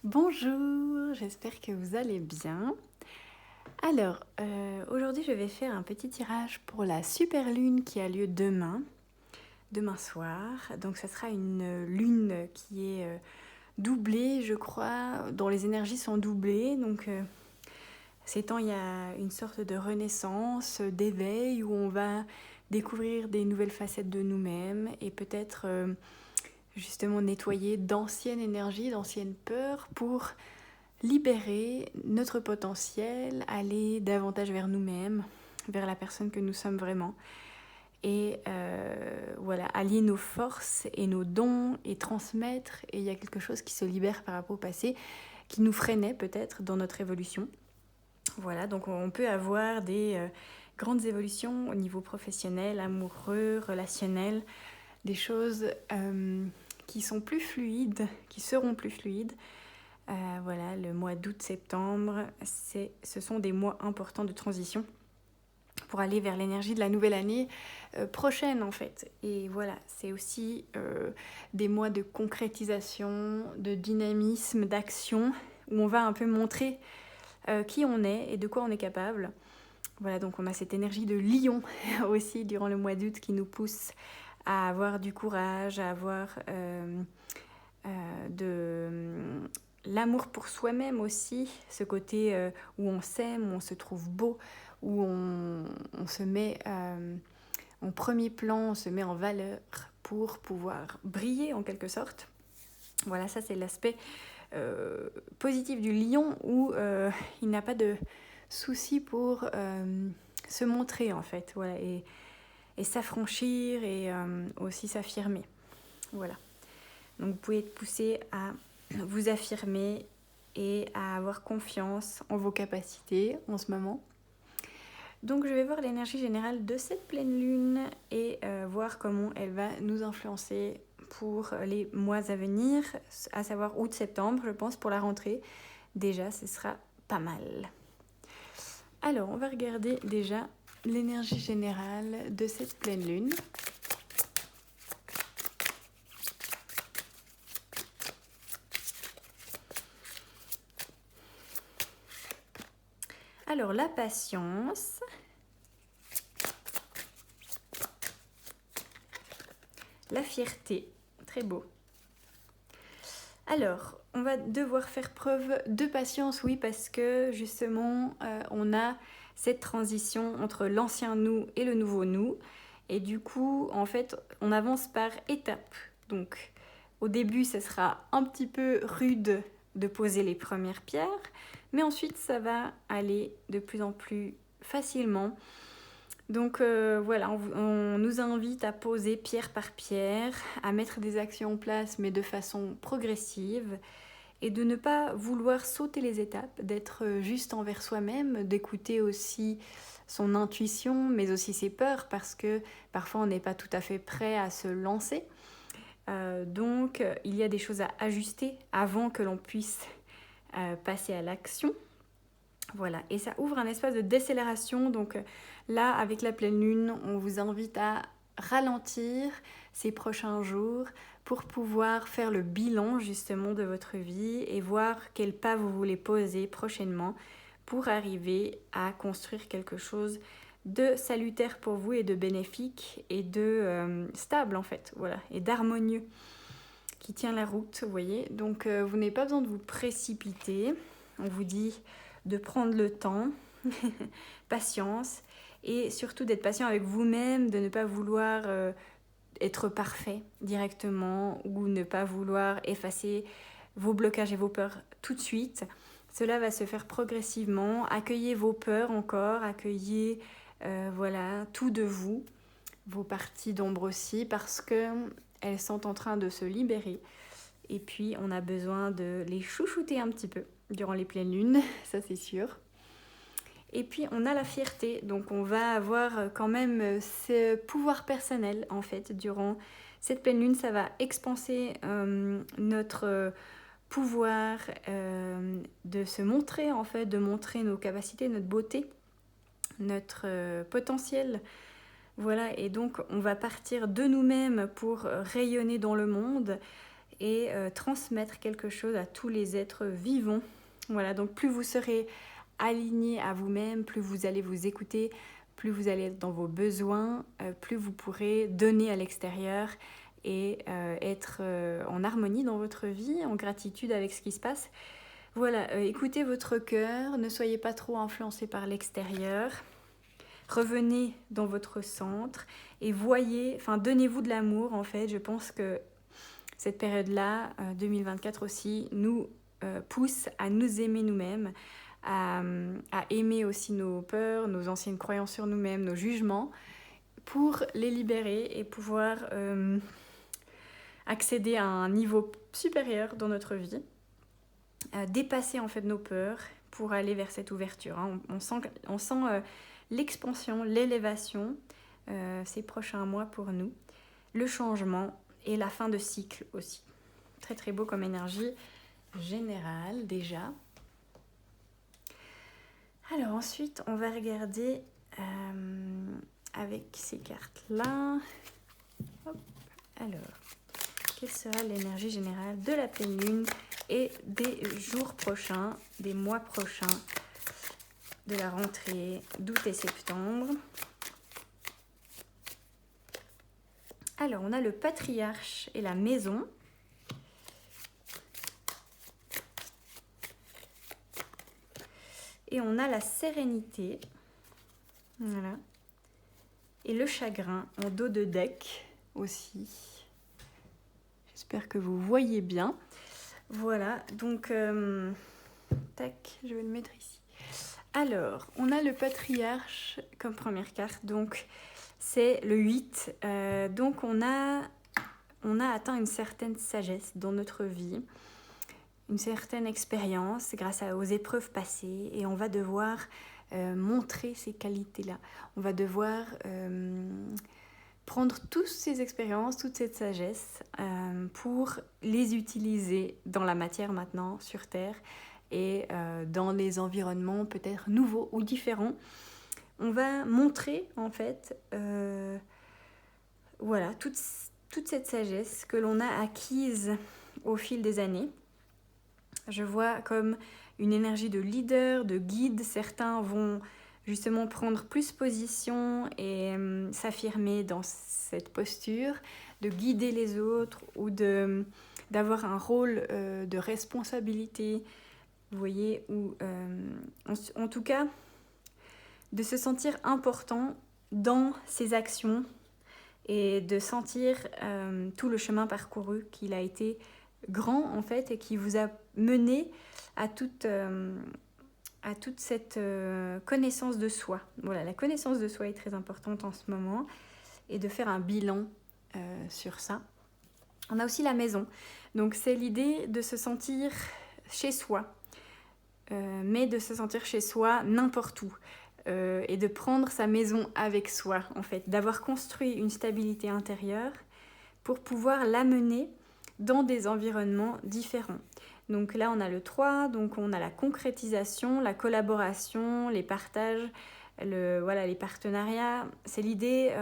Bonjour, j'espère que vous allez bien. Alors, aujourd'hui je vais faire un petit tirage pour la super lune qui a lieu demain soir. Donc ça sera une lune qui est doublée, je crois, dont les énergies sont doublées. Donc ces temps, il y a une sorte de renaissance, d'éveil où on va découvrir des nouvelles facettes de nous-mêmes et peut-être justement nettoyer d'anciennes énergies, d'anciennes peurs pour libérer notre potentiel, aller davantage vers nous-mêmes, vers la personne que nous sommes vraiment. Et voilà, allier nos forces et nos dons et transmettre. Et il y a quelque chose qui se libère par rapport au passé, qui nous freinait peut-être dans notre évolution. Voilà, donc on peut avoir des grandes évolutions au niveau professionnel, amoureux, relationnel, des choses qui sont plus fluides, qui seront plus fluides. Voilà, le mois d'août-septembre, ce sont des mois importants de transition pour aller vers l'énergie de la nouvelle année prochaine en fait. Et voilà, c'est aussi des mois de concrétisation, de dynamisme, d'action, où on va un peu montrer qui on est et de quoi on est capable. Voilà, donc on a cette énergie de lion aussi durant le mois d'août qui nous pousse à avoir du courage, à avoir l'amour pour soi-même aussi, ce côté où on s'aime, où on se trouve beau, où on se met en premier plan, on se met en valeur pour pouvoir briller en quelque sorte. Voilà, ça c'est l'aspect positif du lion où il n'a pas de souci pour se montrer en fait, voilà, et s'affranchir et aussi s'affirmer. Voilà. Donc vous pouvez être poussé à vous affirmer et à avoir confiance en vos capacités en ce moment. Donc je vais voir l'énergie générale de cette pleine lune et voir comment elle va nous influencer pour les mois à venir, à savoir août-septembre, je pense, pour la rentrée. Déjà, ce sera pas mal. Alors, on va regarder déjà l'énergie générale de cette pleine lune. Alors, la patience, la fierté, très beau. Alors, on va devoir faire preuve de patience, oui, parce que justement, on a cette transition entre l'ancien nous et le nouveau nous. Et du coup, en fait, on avance par étapes. Donc, au début, ça sera un petit peu rude de poser les premières pierres, mais ensuite, ça va aller de plus en plus facilement. Donc voilà, on nous invite à poser pierre par pierre, à mettre des actions en place, mais de façon progressive, et de ne pas vouloir sauter les étapes, d'être juste envers soi-même, d'écouter aussi son intuition, mais aussi ses peurs, parce que parfois on n'est pas tout à fait prêt à se lancer. Donc il y a des choses à ajuster avant que l'on puisse passer à l'action. Voilà, et ça ouvre un espace de décélération. Donc là, avec la pleine lune, on vous invite à ralentir ces prochains jours pour pouvoir faire le bilan justement de votre vie et voir quels pas vous voulez poser prochainement pour arriver à construire quelque chose de salutaire pour vous et de bénéfique et de stable en fait, voilà, et d'harmonieux qui tient la route, vous voyez. Donc vous n'avez pas besoin de vous précipiter. On vous dit de prendre le temps, patience, et surtout d'être patient avec vous-même, de ne pas vouloir être parfait directement ou ne pas vouloir effacer vos blocages et vos peurs tout de suite. Cela va se faire progressivement. Accueillez vos peurs encore, accueillez voilà, tout de vous, vos parties d'ombre aussi, parce qu'elles sont en train de se libérer. Et puis, on a besoin de les chouchouter un petit peu durant les pleines lunes, ça c'est sûr. Et puis, on a la fierté. Donc, on va avoir quand même ce pouvoir personnel, en fait, durant cette pleine lune. Ça va expanser notre pouvoir de se montrer, en fait, de montrer nos capacités, notre beauté, notre potentiel. Voilà, et donc, on va partir de nous-mêmes pour rayonner dans le monde et transmettre quelque chose à tous les êtres vivants. Voilà, donc plus vous serez aligné à vous-même, plus vous allez vous écouter, plus vous allez être dans vos besoins, plus vous pourrez donner à l'extérieur et être en harmonie dans votre vie, en gratitude avec ce qui se passe. Voilà, écoutez votre cœur, ne soyez pas trop influencé par l'extérieur. Revenez dans votre centre et voyez, enfin donnez-vous de l'amour en fait. Je pense que cette période-là, 2024 aussi, nous pousse à nous aimer nous-mêmes, à aimer aussi nos peurs, nos anciennes croyances sur nous-mêmes, nos jugements, pour les libérer et pouvoir accéder à un niveau supérieur dans notre vie, dépasser en fait nos peurs pour aller vers cette ouverture. Hein. On sent l'expansion, l'élévation ces prochains mois pour nous, le changement et la fin de cycle aussi. Très très beau comme énergie générale déjà. Alors ensuite, on va regarder avec ces cartes-là. Hop. Alors, quelle sera l'énergie générale de la pleine lune et des jours prochains, des mois prochains, de la rentrée d'août et septembre. Alors, on a le patriarche et la maison. Et on a la sérénité. Voilà. Et le chagrin en dos de deck aussi. J'espère que vous voyez bien. Voilà, donc, tac, je vais le mettre ici. Alors, on a le patriarche comme première carte, donc c'est le 8. Donc, on a atteint une certaine sagesse dans notre vie, une certaine expérience grâce aux épreuves passées, et on va devoir montrer ces qualités-là. On va devoir prendre toutes ces expériences, toute cette sagesse pour les utiliser dans la matière maintenant, sur Terre, et dans les environnements peut-être nouveaux ou différents. On va montrer en fait voilà, toute cette sagesse que l'on a acquise au fil des années. Je vois comme une énergie de leader, de guide. Certains vont justement prendre plus position et s'affirmer dans cette posture, de guider les autres ou d'avoir un rôle de responsabilité, vous voyez, ou en tout cas de se sentir important dans ses actions et de sentir tout le chemin parcouru qu'il a été grand en fait et qui vous a mené à toute cette connaissance de soi. Voilà, la connaissance de soi est très importante en ce moment et de faire un bilan sur ça. On a aussi la maison. Donc c'est l'idée de se sentir chez soi, mais de se sentir chez soi n'importe où. Et de prendre sa maison avec soi, en fait, d'avoir construit une stabilité intérieure pour pouvoir l'amener dans des environnements différents. Donc là, on a le 3, donc on a la concrétisation, la collaboration, les partages, les partenariats. C'est l'idée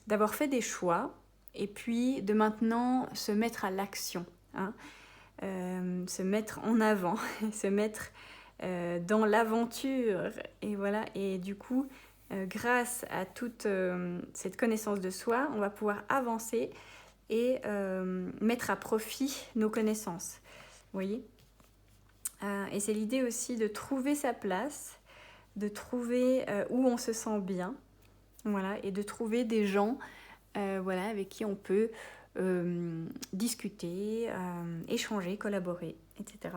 d'avoir fait des choix et puis de maintenant se mettre à l'action, hein, se mettre en avant, se mettre dans l'aventure. Et voilà, et du coup, grâce à toute cette connaissance de soi, on va pouvoir avancer et mettre à profit nos connaissances. Vous voyez ? Et c'est l'idée aussi de trouver sa place, de trouver où on se sent bien, voilà, et de trouver des gens avec qui on peut discuter, échanger, collaborer, etc.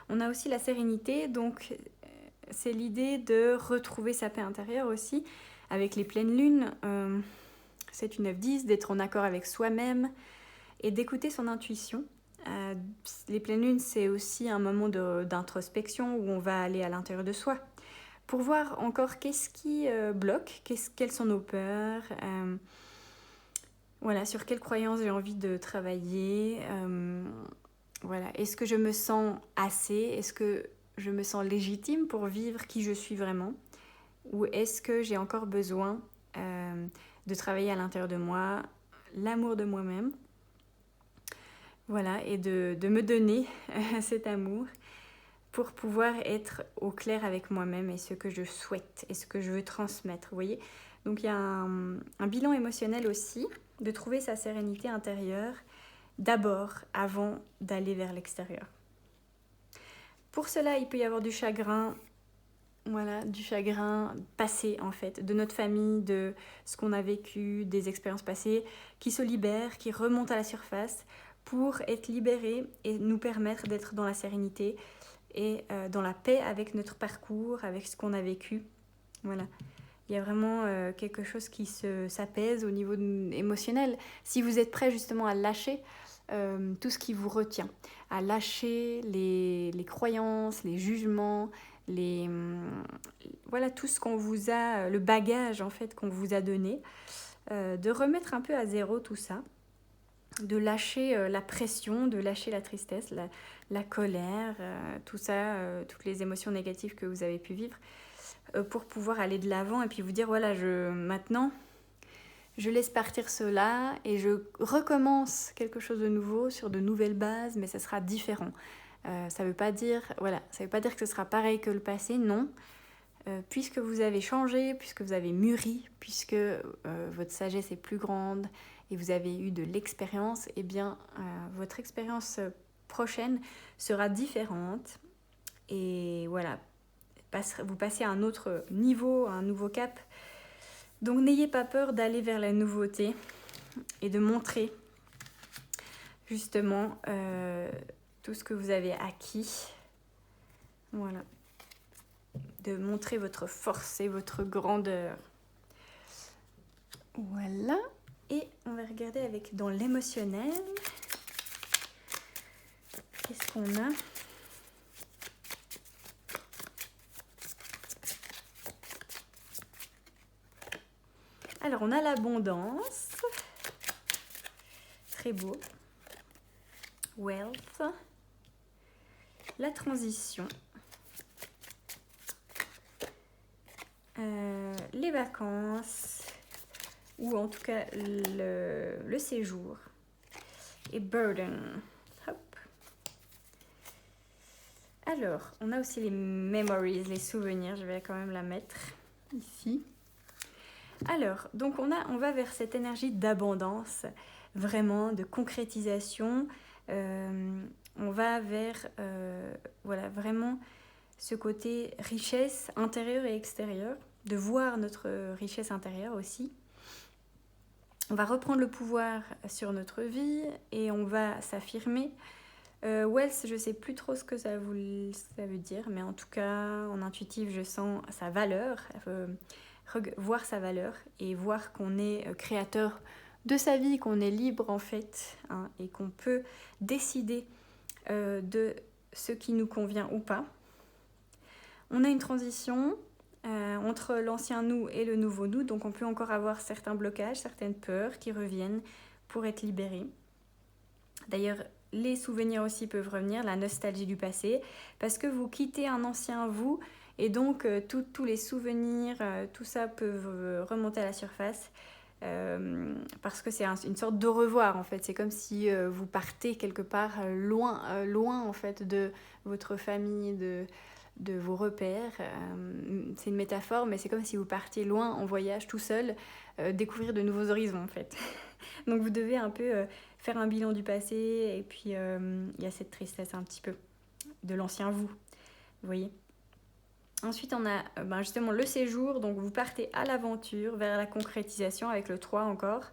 On a aussi la sérénité, donc c'est l'idée de retrouver sa paix intérieure aussi, avec les pleines lunes, 7, 8, 9, 10, d'être en accord avec soi-même et d'écouter son intuition. Les pleines lunes, c'est aussi un moment d'introspection où on va aller à l'intérieur de soi pour voir encore qu'est-ce qui bloque, quelles sont nos peurs, sur quelles croyances j'ai envie de travailler. Est-ce que je me sens assez ? Est-ce que je me sens légitime pour vivre qui je suis vraiment ? Ou est-ce que j'ai encore besoin de travailler à l'intérieur de moi, l'amour de moi-même ? Voilà, et de me donner cet amour pour pouvoir être au clair avec moi-même et ce que je souhaite et ce que je veux transmettre, vous voyez. Donc il y a un bilan émotionnel aussi, de trouver sa sérénité intérieure d'abord, avant d'aller vers l'extérieur. Pour cela, il peut y avoir du chagrin, voilà, du chagrin passé en fait, de notre famille, de ce qu'on a vécu, des expériences passées, qui se libèrent, qui remontent à la surface pour être libérés et nous permettre d'être dans la sérénité et dans la paix avec notre parcours, avec ce qu'on a vécu. Voilà. Il y a vraiment quelque chose qui s'apaise au niveau émotionnel. Si vous êtes prêt justement à lâcher tout ce qui vous retient, à lâcher les croyances, les jugements, voilà tout ce qu'on vous a, le bagage en fait qu'on vous a donné, de remettre un peu à zéro tout ça, de lâcher la pression, de lâcher la tristesse, la colère, tout ça, toutes les émotions négatives que vous avez pu vivre, pour pouvoir aller de l'avant et puis vous dire voilà, maintenant, je laisse partir cela et je recommence quelque chose de nouveau sur de nouvelles bases, mais ça sera différent. Ça veut pas dire, voilà, ça veut pas dire que ce sera pareil que le passé, non. Puisque vous avez changé, puisque vous avez mûri, puisque votre sagesse est plus grande et vous avez eu de l'expérience, eh bien, votre expérience prochaine sera différente. Et voilà, vous passez à un autre niveau, à un nouveau cap. Donc n'ayez pas peur d'aller vers la nouveauté et de montrer justement tout ce que vous avez acquis. Voilà. De montrer votre force et votre grandeur. Voilà. Et on va regarder dans l'émotionnel. Qu'est-ce qu'on a ? Alors, on a l'abondance. Très beau. Wealth. La transition. Les vacances. Ou en tout cas, le séjour. Et burden. Hop. Alors, on a aussi les memories, les souvenirs. Je vais quand même la mettre ici. Alors, donc on va vers cette énergie d'abondance, vraiment de concrétisation. On va vers voilà, vraiment ce côté richesse intérieure et extérieure, de voir notre richesse intérieure aussi. On va reprendre le pouvoir sur notre vie et on va s'affirmer. Wealth, je ne sais plus trop ce que ça veut dire, mais en tout cas, en intuitif, je sens sa valeur. Voir sa valeur et voir qu'on est créateur de sa vie, qu'on est libre en fait, hein, et qu'on peut décider de ce qui nous convient ou pas. On a une transition entre l'ancien nous et le nouveau nous, donc on peut encore avoir certains blocages, certaines peurs qui reviennent pour être libérés. D'ailleurs, les souvenirs aussi peuvent revenir, la nostalgie du passé, parce que vous quittez un ancien vous. Et donc, tous les souvenirs, tout ça peuvent remonter à la surface parce que c'est une sorte de revoir, en fait. C'est comme si vous partez quelque part loin, en fait, de votre famille, de vos repères. C'est une métaphore, mais c'est comme si vous partiez loin en voyage tout seul, découvrir de nouveaux horizons, en fait. Donc, vous devez un peu faire un bilan du passé et puis il y a cette tristesse un petit peu de l'ancien vous voyez. Ensuite, on a justement le séjour, donc vous partez à l'aventure, vers la concrétisation avec le 3 encore.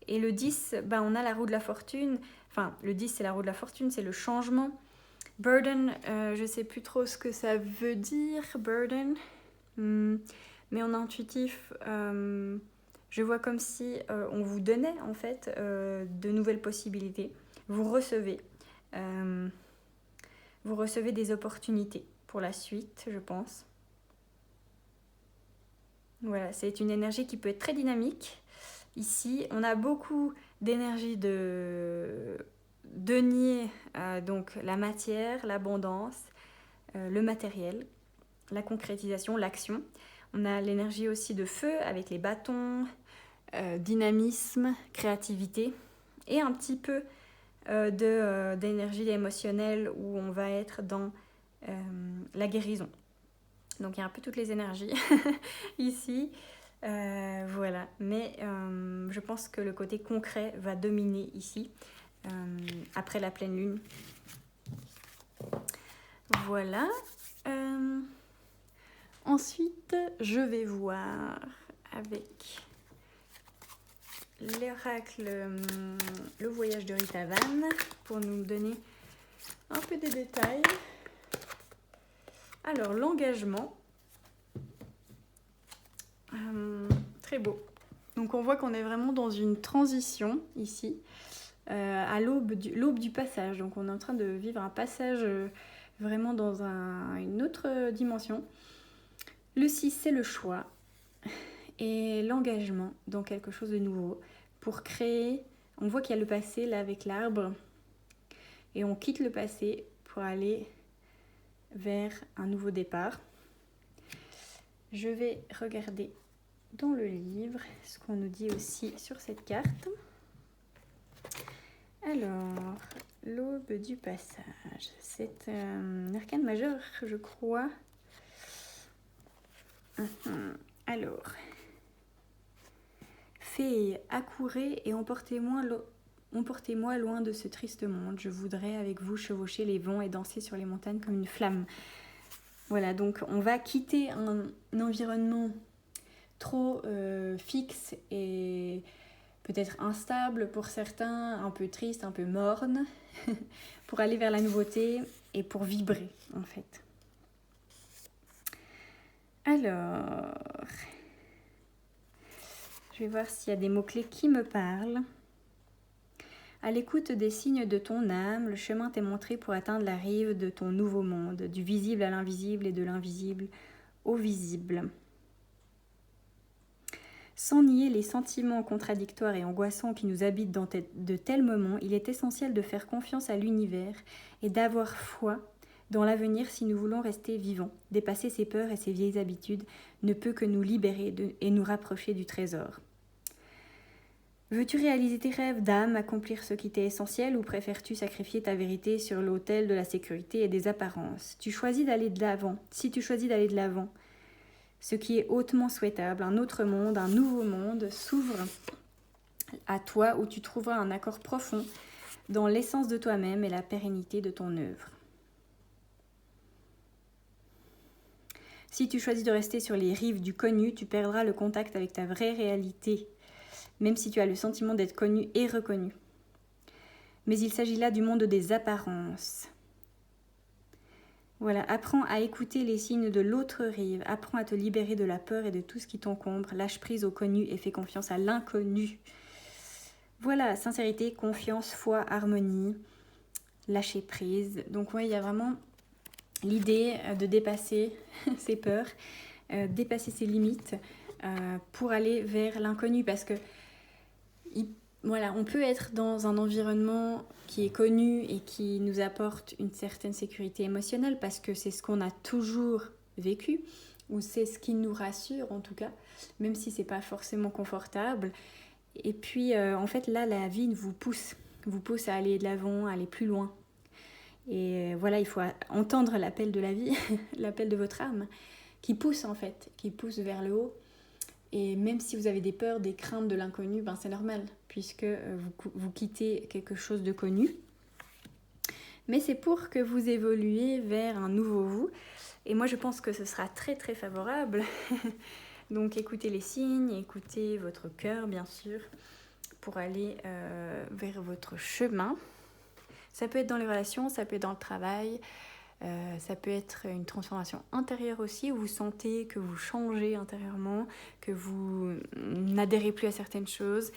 Et le 10, on a la roue de la fortune. Enfin, le 10, c'est la roue de la fortune, c'est le changement. Burden, je ne sais plus trop ce que ça veut dire, burden. Mais en intuitif, je vois comme si on vous donnait en fait de nouvelles possibilités. Vous recevez des opportunités pour la suite, je pense. Voilà, c'est une énergie qui peut être très dynamique. Ici, on a beaucoup d'énergie de denier, donc la matière, l'abondance, le matériel, la concrétisation, l'action. On a l'énergie aussi de feu avec les bâtons, dynamisme, créativité et un petit peu d'énergie émotionnelle où on va être dans la guérison. Donc il y a un peu toutes les énergies ici. Voilà, mais je pense que le côté concret va dominer ici après la pleine lune. Voilà. Ensuite, je vais voir avec l'oracle le voyage de Rita Van pour nous donner un peu des détails. Alors, l'engagement. Très beau. Donc, on voit qu'on est vraiment dans une transition ici, à l'aube du passage. Donc, on est en train de vivre un passage vraiment dans une autre dimension. Le 6, c'est le choix et l'engagement dans quelque chose de nouveau pour créer. On voit qu'il y a le passé là avec l'arbre et on quitte le passé pour aller vers un nouveau départ. Je vais regarder dans le livre ce qu'on nous dit aussi sur cette carte. Alors, l'aube du passage, c'est un arcane majeur, je crois. Alors, fées, accourez et emportez-moi loin de ce triste monde. Je voudrais avec vous chevaucher les vents et danser sur les montagnes comme une flamme. Voilà, donc on va quitter un environnement trop fixe et peut-être instable pour certains, un peu triste, un peu morne, pour aller vers la nouveauté et pour vibrer en fait. Alors, je vais voir s'il y a des mots-clés qui me parlent. À l'écoute des signes de ton âme, le chemin t'est montré pour atteindre la rive de ton nouveau monde, du visible à l'invisible et de l'invisible au visible. Sans nier les sentiments contradictoires et angoissants qui nous habitent dans de tels moments, il est essentiel de faire confiance à l'univers et d'avoir foi dans l'avenir si nous voulons rester vivants. Dépasser ses peurs et ses vieilles habitudes ne peut que nous libérer et nous rapprocher du trésor. Veux-tu réaliser tes rêves d'âme, accomplir ce qui t'est essentiel ou préfères-tu sacrifier ta vérité sur l'autel de la sécurité et des apparences ? Si tu choisis d'aller de l'avant, ce qui est hautement souhaitable, un autre monde, un nouveau monde s'ouvre à toi où tu trouveras un accord profond dans l'essence de toi-même et la pérennité de ton œuvre. Si tu choisis de rester sur les rives du connu, tu perdras le contact avec ta vraie réalité, même si tu as le sentiment d'être connu et reconnu. Mais il s'agit là du monde des apparences. Voilà, apprends à écouter les signes de l'autre rive, apprends à te libérer de la peur et de tout ce qui t'encombre, lâche prise au connu et fais confiance à l'inconnu. Voilà, sincérité, confiance, foi, harmonie, lâcher prise. Donc ouais, il y a vraiment l'idée de dépasser ses peurs, dépasser ses limites pour aller vers l'inconnu parce que voilà, on peut être dans un environnement qui est connu et qui nous apporte une certaine sécurité émotionnelle parce que c'est ce qu'on a toujours vécu ou c'est ce qui nous rassure en tout cas, même si c'est pas forcément confortable. Et puis en fait là, la vie vous pousse à aller de l'avant, à aller plus loin. Et voilà, il faut entendre l'appel de la vie, l'appel de votre âme, qui pousse en fait, qui pousse vers le haut. Et même si vous avez des peurs, des craintes de l'inconnu, ben c'est normal, puisque vous quittez quelque chose de connu. Mais c'est pour que vous évoluiez vers un nouveau vous. Et moi, je pense que ce sera très très favorable. Donc écoutez les signes, écoutez votre cœur, bien sûr, pour aller vers votre chemin. Ça peut être dans les relations, ça peut être dans le travail, ça peut être une transformation intérieure aussi, où vous sentez que vous changez intérieurement, que vous n'adhérez plus à certaines choses,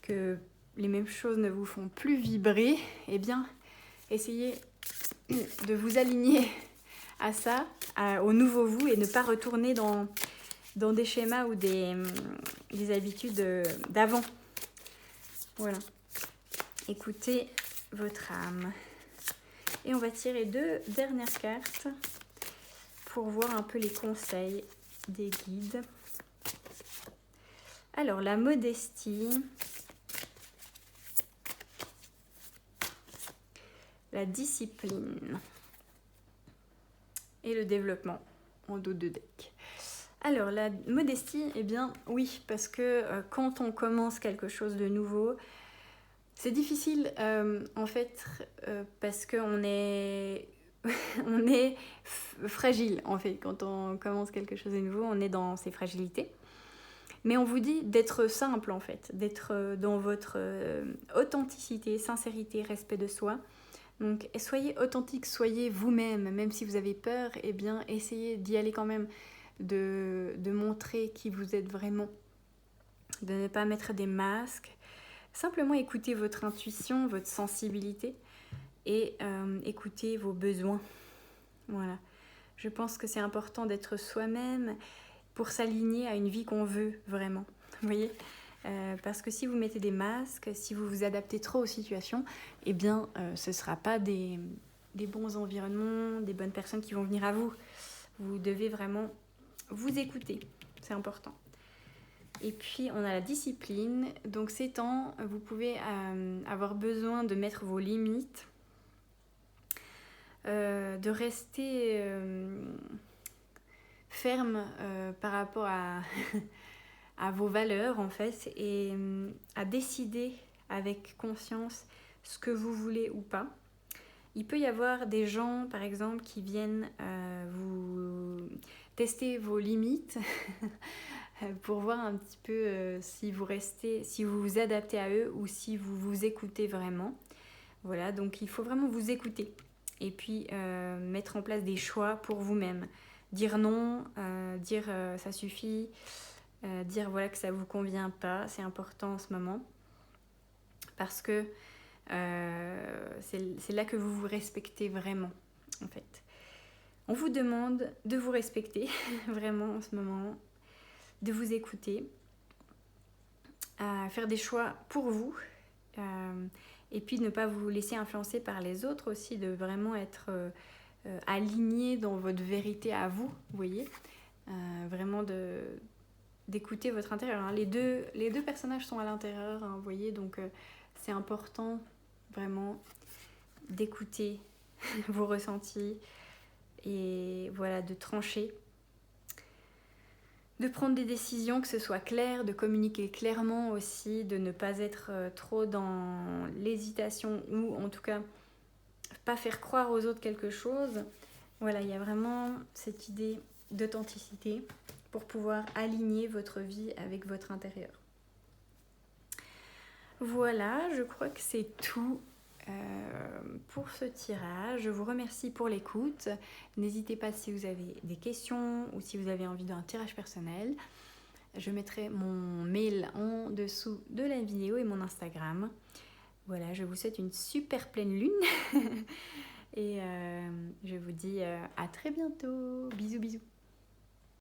que les mêmes choses ne vous font plus vibrer. Eh bien, essayez de vous aligner à ça, au nouveau vous, et ne pas retourner dans des schémas ou des habitudes d'avant. Voilà. Écoutez votre âme. Et on va tirer 2 dernières cartes pour voir un peu les conseils des guides. Alors, la modestie. la discipline et le développement en dos de deck. Alors, la modestie, eh bien oui, parce que quand on commence quelque chose de nouveau, c'est difficile en fait parce qu'on est, on est fragile en fait. Quand on commence quelque chose de nouveau, on est dans ses fragilités. Mais on vous dit d'être simple en fait, d'être dans votre authenticité, sincérité, respect de soi. Donc soyez authentique, soyez vous-même, même si vous avez peur, eh bien essayez d'y aller quand même, de montrer qui vous êtes vraiment, de ne pas mettre des masques, simplement écoutez votre intuition, votre sensibilité et écoutez vos besoins. Voilà, je pense que c'est important d'être soi-même pour s'aligner à une vie qu'on veut vraiment, vous voyez. Parce que si vous mettez des masques, si vous vous adaptez trop aux situations, eh bien, ce ne sera pas des bons environnements, des bonnes personnes qui vont venir à vous. Vous devez vraiment vous écouter, c'est important. Et puis, on a la discipline. Donc, ces temps, vous pouvez avoir besoin de mettre vos limites, de rester ferme par rapport à... à vos valeurs en fait et à décider avec conscience ce que vous voulez ou pas. Il peut y avoir des gens par exemple qui viennent vous tester vos limites pour voir un petit peu si vous restez, si vous vous adaptez à eux ou si vous vous écoutez vraiment. Voilà, donc il faut vraiment vous écouter et puis mettre en place des choix pour vous-même. Dire non, dire ça suffit. Dire voilà que ça vous convient pas, c'est important en ce moment parce que c'est là que vous vous respectez vraiment en fait. On vous demande de vous respecter vraiment en ce moment, de vous écouter, à faire des choix pour vous et puis de ne pas vous laisser influencer par les autres aussi, de vraiment être aligné dans votre vérité à vous, vous voyez, vraiment d'écouter votre intérieur. Hein. Les deux personnages sont à l'intérieur, hein, vous voyez, donc c'est important vraiment d'écouter vos ressentis et voilà, de trancher, de prendre des décisions, que ce soit clair, de communiquer clairement aussi, de ne pas être trop dans l'hésitation ou en tout cas pas faire croire aux autres quelque chose. Voilà, il y a vraiment cette idée d'authenticité pour pouvoir aligner votre vie avec votre intérieur. Voilà, je crois que c'est tout pour ce tirage. Je vous remercie pour l'écoute. N'hésitez pas si vous avez des questions ou si vous avez envie d'un tirage personnel. Je mettrai mon mail en dessous de la vidéo et mon Instagram. Voilà, je vous souhaite une super pleine lune et je vous dis à très bientôt. Bisous bisous.